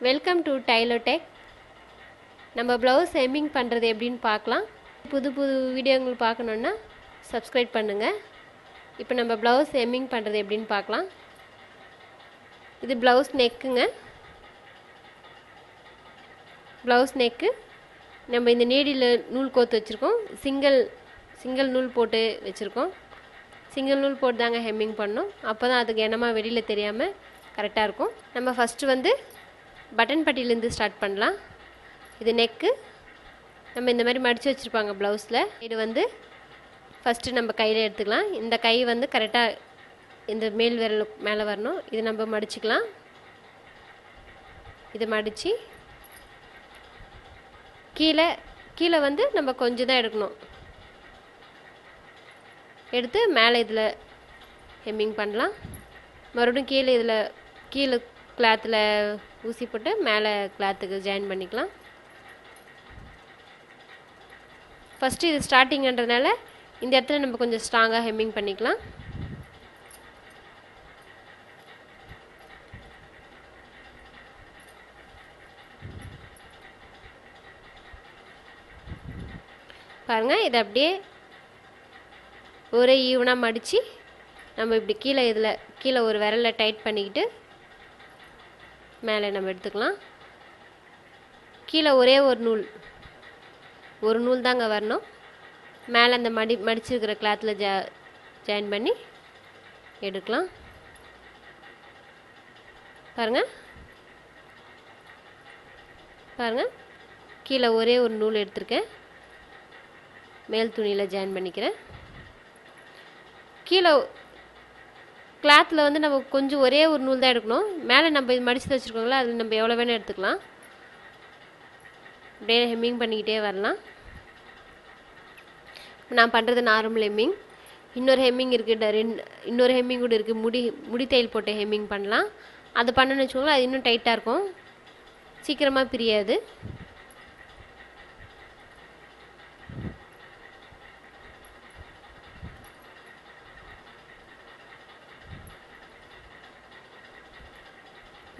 Welcome to tailor tech. நம்ம blouse hemming பண்ணுறது எப்படின்னு பார்க்கலாம். புது புது வீடியோங்கள் பார்க்கணுன்னா சப்ஸ்கிரைப் பண்ணுங்கள். இப்போ நம்ம ப்ளவுஸ் ஹெம்மிங் பண்ணுறது எப்படின்னு பார்க்கலாம். இது ப்ளவுஸ் நெக்குங்க. ப்ளவுஸ் நெக்கு நம்ம இந்த நீடியில் நூல் கோத்து வச்சுருக்கோம். சிங்கிள் நூல் போட்டு வச்சுருக்கோம். சிங்கிள் நூல் போட்டு தாங்க ஹெம்மிங் பண்ணணும். அப்போ தான் அதுக்கு என்னமா வெளியில் தெரியாமல் கரெக்டாக இருக்கும். நம்ம ஃபஸ்ட்டு வந்து பட்டன் பட்டியிலேருந்து ஸ்டார்ட் பண்ணலாம். இது நெக்கு. நம்ம இந்த மாதிரி மடித்து வச்சுருப்பாங்க ப்ளவுஸில். இது வந்து ஃபஸ்ட்டு நம்ம கையில் எடுத்துக்கலாம். இந்த கை வந்து கரெக்டாக இந்த மேல் விரல் மேலே வரணும். இது நம்ம மடிச்சுக்கலாம். இது மடித்து கீழே வந்து நம்ம கொஞ்சம் தான் எடுக்கணும். எடுத்து மேலே இதில் ஹெம்மிங் பண்ணலாம். மறுபடியும் கீழே கிளாத்தில் ஊசி போட்டு மேலே கிளாத்துக்கு ஜாயின் பண்ணிக்கலாம். ஃபஸ்ட்டு இது ஸ்டார்டிங்கன்றதுனால இந்த இடத்துல நம்ம கொஞ்சம் ஸ்ட்ராங்காக ஹெம்மிங் பண்ணிக்கலாம். பாருங்கள், இதை அப்படியே ஒரே ஈவனாக மடித்து நம்ம இப்படி கீழே ஒரு விரலை டைட் பண்ணிக்கிட்டு மேலே நம்ம எடுத்துக்கலாம். கீழே ஒரே ஒரு நூல் தாங்க வரணும். மேலே அந்த மடிச்சிருக்கிற கிளாத்தில் ஜாயின் பண்ணி எடுக்கலாம். பாருங்கள் கீழே ஒரே ஒரு நூல் எடுத்திருக்கேன். மேல் துணியில் ஜாயின் பண்ணிக்கிறேன். கீழே கிளாத்தில் வந்து நம்ம கொஞ்சம் ஒரே ஒரு நூல் தான் எடுக்கணும். மேலே நம்ம இது மடித்து வச்சுருக்கோங்களா, அது நம்ம எவ்வளோ வேணும் எடுத்துக்கலாம். அப்படியே ஹெம்மிங் பண்ணிக்கிட்டே வரலாம். நான் பண்ணுறது நார்மல் ஹெம்மிங். இன்னொரு ஹெம்மிங் இருக்குது, இன்னொரு ஹெம்மிங் கூட இருக்குது. முடி தையல் போட்டு ஹெம்மிங் பண்ணலாம். அதை பண்ணணும்னு வச்சுக்கோங்களேன், அது இன்னும் டைட்டாக இருக்கும், சீக்கிரமாக பிரியாது.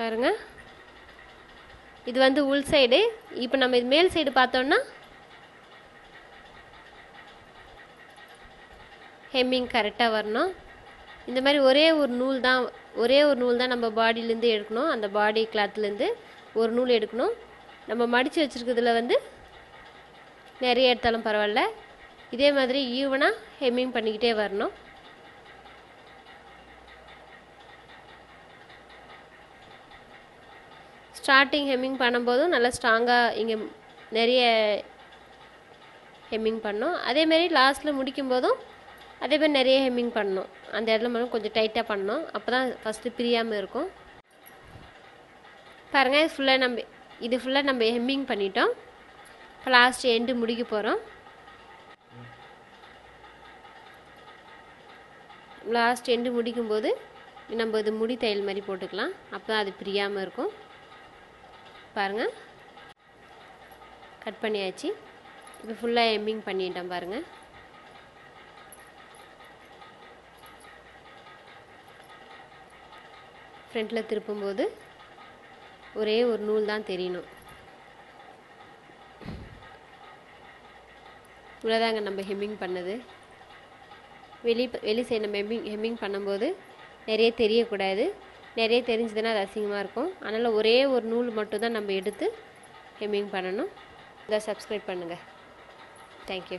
பாருங்க, இது வந்து உள் சைடு. இப்போ நம்ம இது மேல் சைடு பார்த்தோம்னா ஹெம்மிங் கரெக்டாக வரணும். இந்த மாதிரி ஒரே ஒரு நூல் தான் நம்ம பாடியிலேருந்து எடுக்கணும். அந்த பாடி கிளாத்துலேருந்து ஒரு நூல் எடுக்கணும். நம்ம மடித்து வச்சுருக்கிறதுல வந்து நிறைய எடுத்தாலும் பரவாயில்ல. இதே மாதிரி ஈவனாக ஹெம்மிங் பண்ணிக்கிட்டே வரணும். ஸ்டார்டிங் ஹெம்மிங் பண்ணும்போதும் நல்லா ஸ்ட்ராங்காக இங்கே நிறைய ஹெம்மிங் பண்ணணும். அதேமாரி லாஸ்ட்டில் முடிக்கும் போதும் அதேமாதிரி நிறைய ஹெம்மிங் பண்ணணும். அந்த இடத்துல மட்டும் கொஞ்சம் டைட்டாக பண்ணணும். அப்போ தான் ஃபஸ்ட்டு பிரியாமல் இருக்கும். பாருங்கள், இது ஃபுல்லாக நம்ம ஹெம்மிங் பண்ணிட்டோம். இப்போ லாஸ்ட் எண்டு முடிக்க போகிறோம். லாஸ்ட் எண்டு முடிக்கும்போது நம்ம இது முடி தையல் மாதிரி போட்டுக்கலாம். அப்போ தான் அது பிரியாமல் இருக்கும். பாருங்கள், கட் பண்ணியாச்சு. இப்போ ஃபுல்லாக ஹெம்மிங் பண்ணிட்டோம். பாருங்கள், ஃப்ரண்ட்டில் திருப்பும்போது ஒரே ஒரு நூல் தான் தெரியணும். இவ்வளோதாங்க நம்ம ஹெம்மிங் பண்ணது. வெளி சைடு நம்ம ஹெம்மிங் பண்ணும்போது நிறைய தெரியக்கூடாது. நிறைய தெரிஞ்சதுன்னா அது அசிங்கமாக இருக்கும். அதனால் ஒரே ஒரு நூல் மட்டும் தான் நம்ம எடுத்து ஹெம்மிங் பண்ணணும். இதை சப்ஸ்கிரைப் பண்ணுங்கள். தேங்க்யூ.